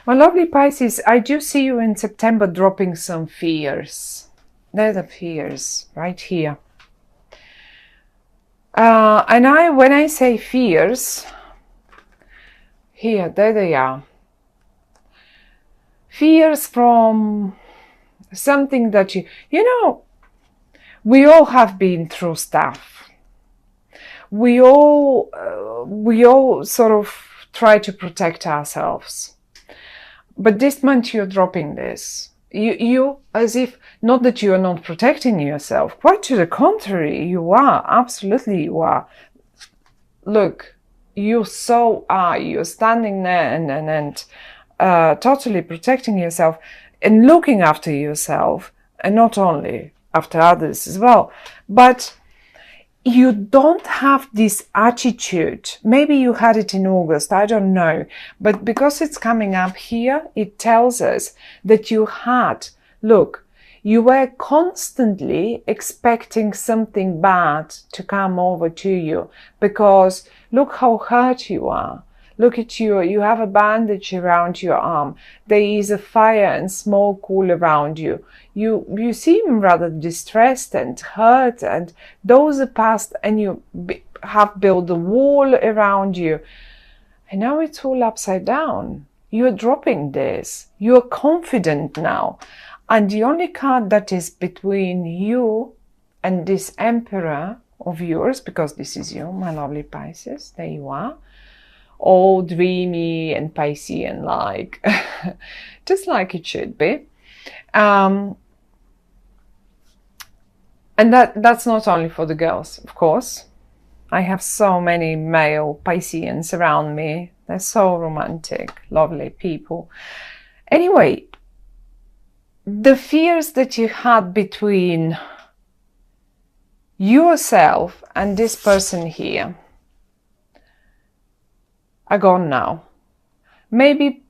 My lovely Pisces, I do see you in September dropping some fears. They're the fears right here. And when I say fears, here, there they are. Fears from something that you know, we all have been through stuff. We all sort of try to protect ourselves. But this month you're dropping this. You as if, not that you are not protecting yourself, quite to the contrary, you are, absolutely you are. Look, you so are, you're standing there and totally protecting yourself and looking after yourself, and not only after others as well, but you don't have this attitude. Maybe you had it in August, I don't know. But because it's coming up here, it tells us that you had, look, you were constantly expecting something bad to come over to you, because look how hurt you are. Look at you, you have a bandage around your arm. There is a fire and smoke all around you. You seem rather distressed and hurt, and those are past, and you have built a wall around you. And now it's all upside down. You're dropping this. You're confident now. And the only card that is between you and this Emperor of yours, because this is you, my lovely Pisces, there you are, all dreamy and Piscean like, just like it should be. And that's not only for the girls, of course. I have so many male Pisceans around me. They're so romantic, lovely people. Anyway, the fears that you had between yourself and this person here are gone now. Maybe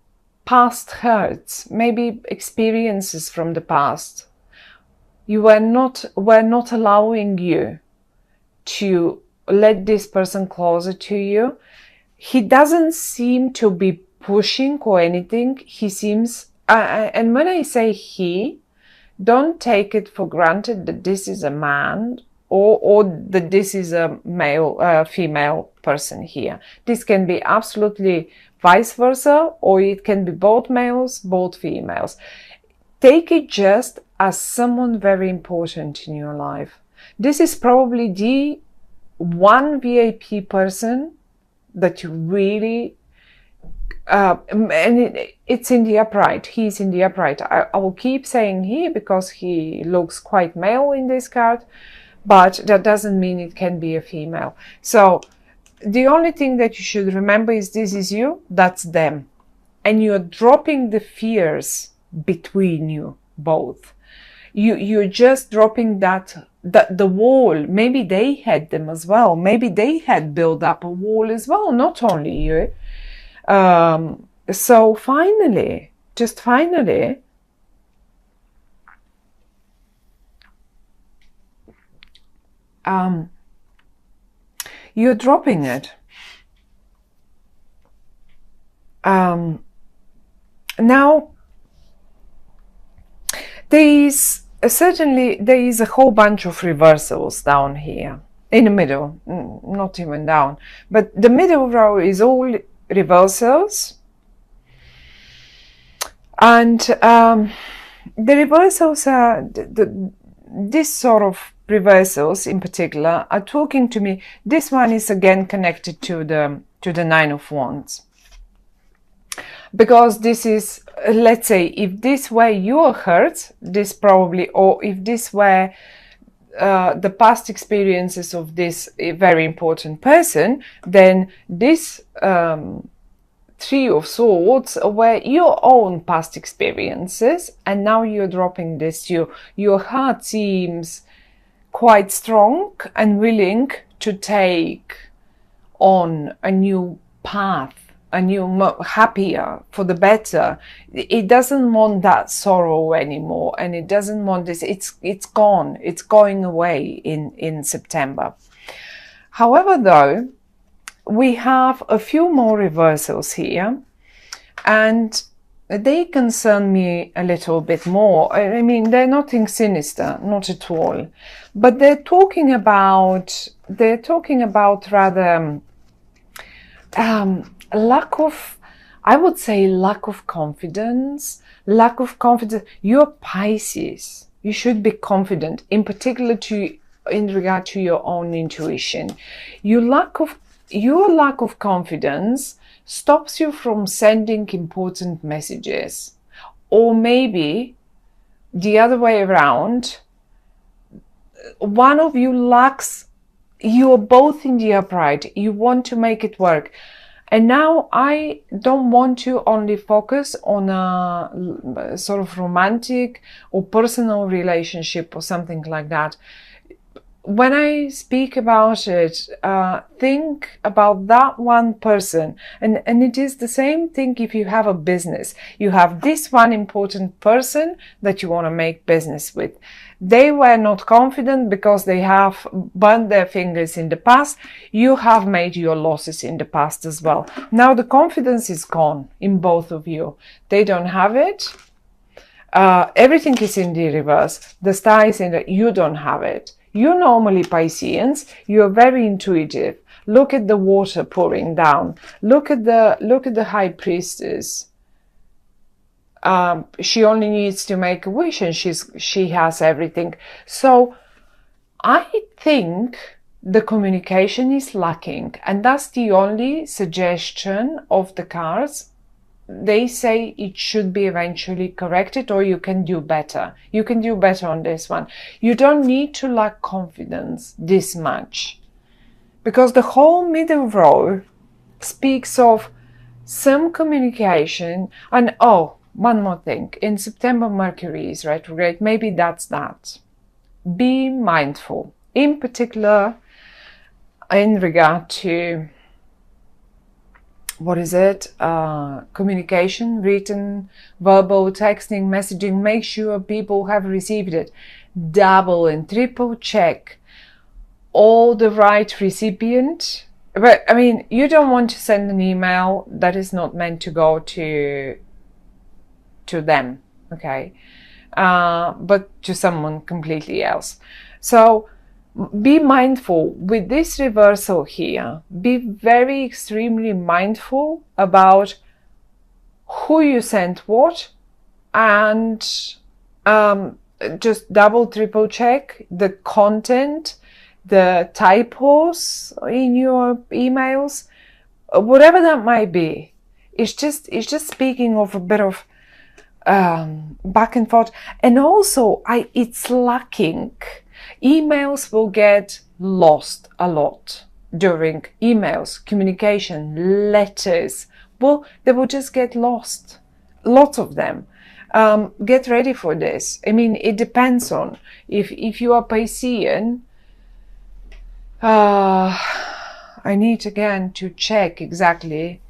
past hurts, maybe experiences from the past. You were not allowing you to let this person closer to you. He doesn't seem to be pushing or anything. He seems, and when I say he, don't take it for granted that this is a man or that this is a male, female person here. This can be absolutely vice versa, or it can be both males, both females. Take it just as someone very important in your life. This is probably the one VIP person that you really, and it's in the upright. He's in the upright. I will keep saying he because he looks quite male in this card, but that doesn't mean it can be a female. So the only thing that you should remember is this is you, that's them. And you're dropping the fears between you both. You're just dropping the wall. Maybe they had them as well. Maybe they had built up a wall as well, not only you. So finally, just finally, you're dropping it. Now, there is a whole bunch of reversals down here in the middle, not even down, but the middle row is all reversals, and the reversals are this sort of reversals in particular are talking to me. This one is again connected to the Nine of Wands, because this is, let's say, if this were your hurt, this probably, or if this were the past experiences of this very important person, then this Three of Swords were your own past experiences, and now you're dropping this. Your heart seems quite strong and willing to take on a new path, a new, happier, for the better. It doesn't want that sorrow anymore, and it doesn't want this. It's gone. It's going away in September. However, though, we have a few more reversals here, and they concern me a little bit more. I mean, they're nothing sinister, not at all. But they're talking about rather lack of, I would say, lack of confidence. Lack of confidence. You're Pisces. You should be confident, in particular in regard to your own intuition. Your lack of confidence stops you from sending important messages. Or maybe the other way around, one of you lacks, you're both in the upright, you want to make it work. And now I don't want to only focus on a sort of romantic or personal relationship or something like that. When I speak about it, think about that one person. And it is the same thing if you have a business. You have this one important person that you want to make business with. They were not confident because they have burned their fingers in the past. You have made your losses in the past as well. Now the confidence is gone in both of you. They don't have it. Everything is in the reverse. The star is in the, you don't have it. You're normally Pisceans. You're very intuitive. Look at the water pouring down. Look at the High Priestess. She only needs to make a wish, and she has everything. So I think the communication is lacking, and that's the only suggestion of the cards. They say it should be eventually corrected, or you can do better. You can do better on this one. You don't need to lack confidence this much, because the whole middle row speaks of some communication. And oh, one more thing. In September, Mercury is retrograde. Maybe that's that. Be mindful, in particular in regard to, what is it? Communication, written, verbal, texting, messaging. Make sure people have received it. Double and triple check all the right recipient. But I mean, you don't want to send an email that is not meant to go to them, okay? But to someone completely else. So be mindful with this reversal here. Be very extremely mindful about who you sent what, and just double, triple check the content, the typos in your emails, whatever that might be. It's just speaking of a bit of back and forth, and also it's lacking. Emails will get lost a lot during emails, communication, letters. Well, they will just get lost. Lots of them. Get ready for this. I mean, it depends on if you are Piscean. I need again to check exactly.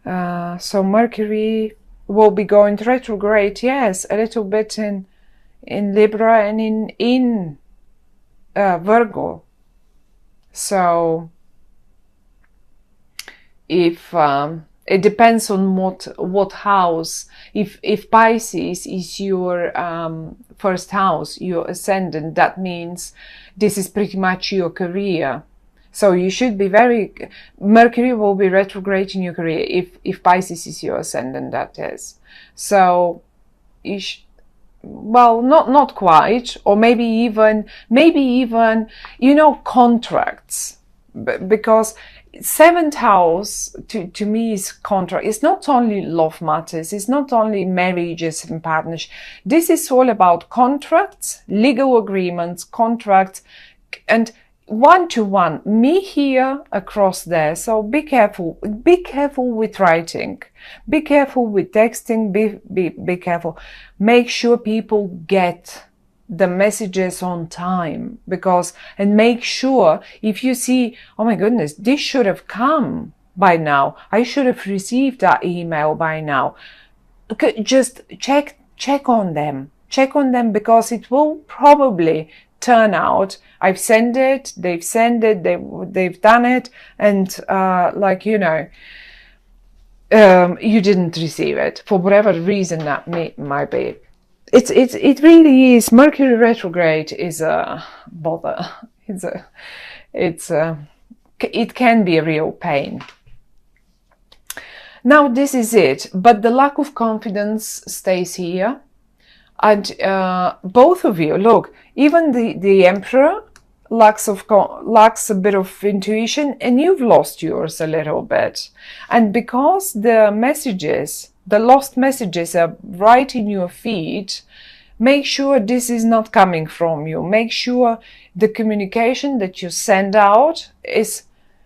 So Mercury will be going retrograde. Yes, a little bit in Libra and in Virgo. So if it depends on what house. If Pisces is your first house, your ascendant, that means this is pretty much your career. So you should be Mercury will be retrograde in your career if Pisces is your ascendant, that is. So you well, not quite, or maybe even, contracts, because seventh house to me is contract. It's not only love matters. It's not only marriages and partnership. This is all about contracts, legal agreements, contracts, and one-to-one, me here, across there. So be careful with writing, be careful with texting, be careful. Make sure people get the messages on time, and make sure if you see, oh my goodness, this should have come by now, I should have received that email by now. Okay, just check on them, because it will probably turn out I've sent it, they've sent it, they've done it, and you didn't receive it for whatever reason that might be. It really is. Mercury retrograde is a bother. It can be a real pain. Now this is it, but the lack of confidence stays here, and both of you, look, even the Emperor lacks a bit of intuition, and you've lost yours a little bit. And because the lost messages are right in your feed, make sure this is not coming from you. Make sure the communication that you send out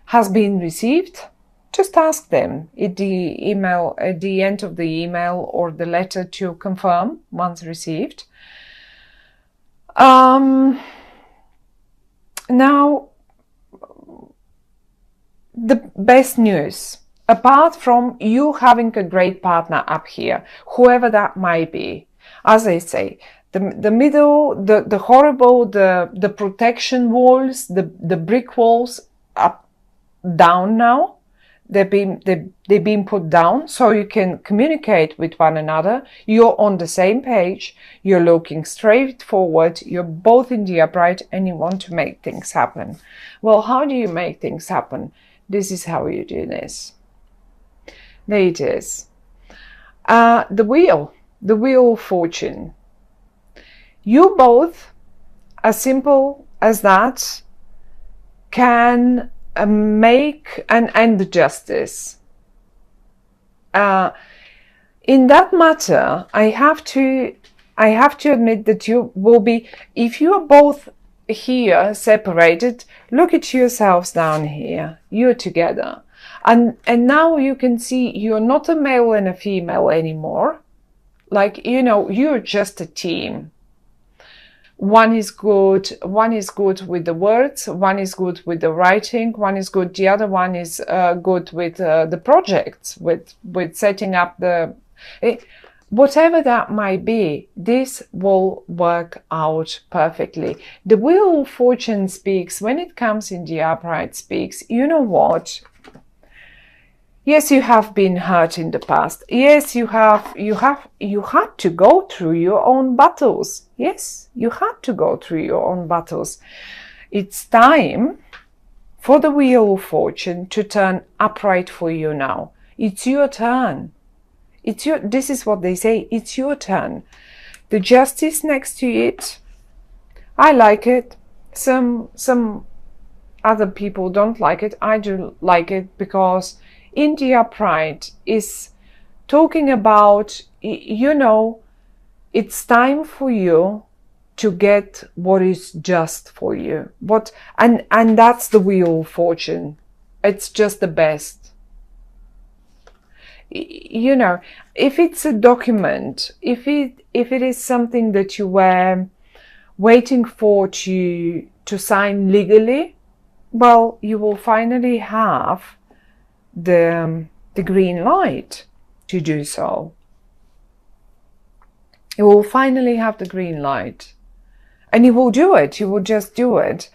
has been received. Just ask them at the email, at the end of the email or the letter, to confirm once received. Now, the best news, apart from you having a great partner up here, whoever that might be, as I say, the middle, the horrible, the protection walls, the brick walls are down now. They've been put down, so you can communicate with one another. You're on the same page. You're looking straight forward. You're both in the upright, and you want to make things happen. Well, how do you make things happen? This is how you do this. There it is. The wheel of fortune. You both, as simple as that, can make and end justice. In that matter, I have to admit that you will be, if you are both here separated, look at yourselves down here. You're together, and now you can see you're not a male and a female anymore. Like, you know, you're just a team. One is good with the words, one is good with the writing, one is good, the other one is good with the projects, with setting up whatever that might be. This will work out perfectly. The Wheel of Fortune speaks, when it comes in the upright, speaks, you know what? Yes, you have been hurt in the past. Yes, you had to go through your own battles. Yes, you had to go through your own battles. It's time for the Wheel of Fortune to turn upright for you now. It's your turn. This is what they say. It's your turn. The Justice next to it, I like it. Some other people don't like it. I do like it, because in the upright is talking about, you know, it's time for you to get what is just for you. And that's the Wheel of Fortune. It's just the best. You know, if it's a document, if it is something that you were waiting for to sign legally, well, you will finally have the green light to do so. You will finally have the green light, and you will do it. You will just do it.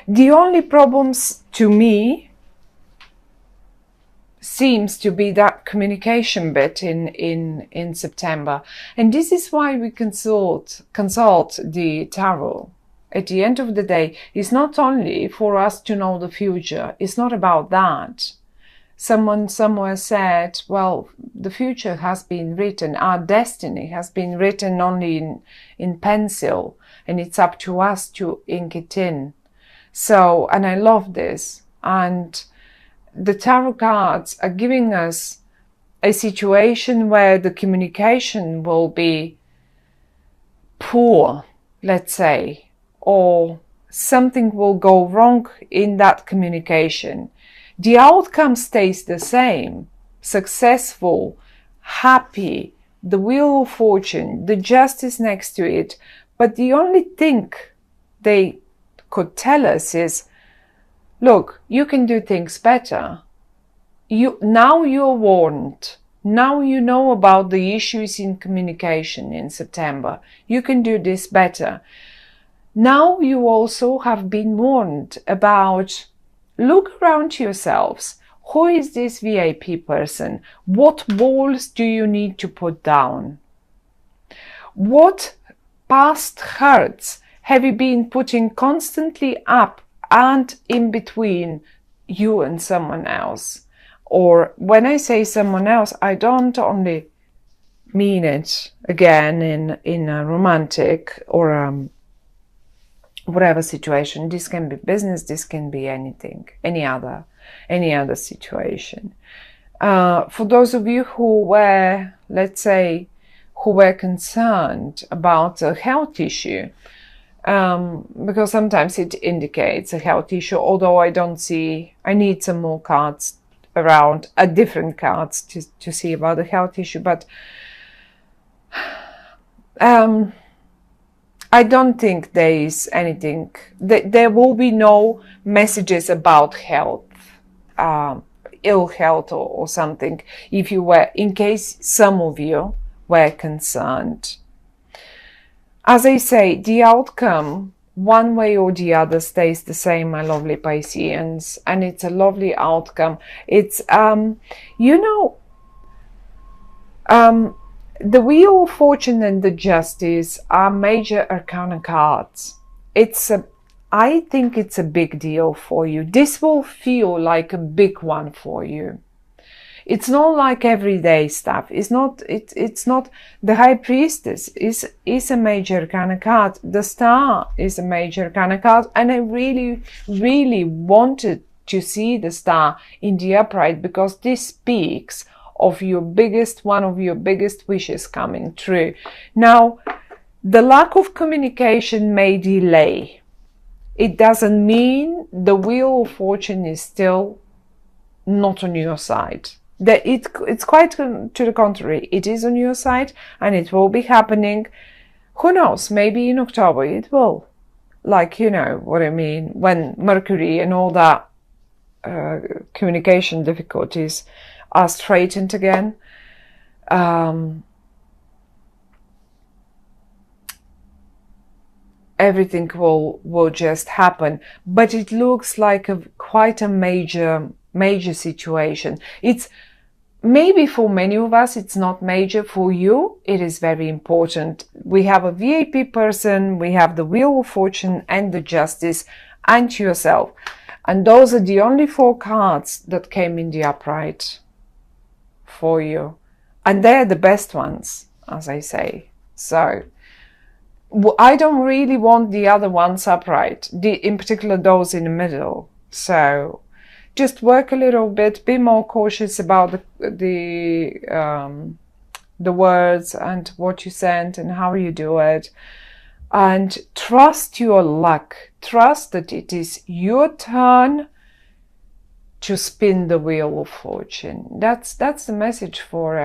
The only problems to me seems to be that communication bit in September, and this is why we consult the tarot. At the end of the day, it's not only for us to know the future. It's not about that. Someone somewhere said, well, the future has been written. Our destiny has been written only in pencil, and it's up to us to ink it in. So, and I love this. And the tarot cards are giving us a situation where the communication will be poor, let's say, or something will go wrong in that communication. The outcome stays the same: successful, happy, the Wheel of Fortune, the Justice next to it. But the only thing they could tell us is, look, you can do things better. Now you're warned. Now you know about the issues in communication in September. You can do this better. Now you also have been warned about look around yourselves. Who is this VIP person? What walls do you need to put down? What past hurts have you been putting constantly up and in between you and someone else? Or when I say someone else, I don't only mean it again in a romantic or whatever situation. This can be business, this can be anything, any other situation. For those of you who were, let's say, who were concerned about a health issue, because sometimes it indicates a health issue, although I don't see, I need some more cards around, different cards to see about the health issue, but I don't think there is anything, there will be no messages about health, ill health or something, if you were, in case some of you were concerned. As I say, the outcome, one way or the other, stays the same, my lovely Pisceans, and it's a lovely outcome. It's, the Wheel of Fortune and the Justice are major arcana cards. I think it's a big deal for you. This will feel like a big one for you. It's not like everyday stuff. It's not the High Priestess is a major arcana card. The Star is a major arcana card, and I really, really wanted to see the Star in the upright because this speaks of one of your biggest wishes coming true. Now, the lack of communication may delay. It doesn't mean the Wheel of Fortune is still not on your side. It's quite to the contrary. It is on your side and it will be happening. Who knows, maybe in October it will. Like, you know what I mean, when Mercury and all that communication difficulties are straightened again. Everything will just happen, but it looks like quite a major situation. It's maybe for many of us it's not major. For you it is very important. We have a VIP person, we have the Wheel of Fortune and the Justice and yourself, and those are the only 4 cards that came in the upright for you, and they're the best ones, as I say. So I don't really want the other ones upright, in particular those in the middle. So just work a little bit, be more cautious about the words and what you send and how you do it, and trust your luck. Trust that it is your turn to spin the Wheel of Fortune. That's the message for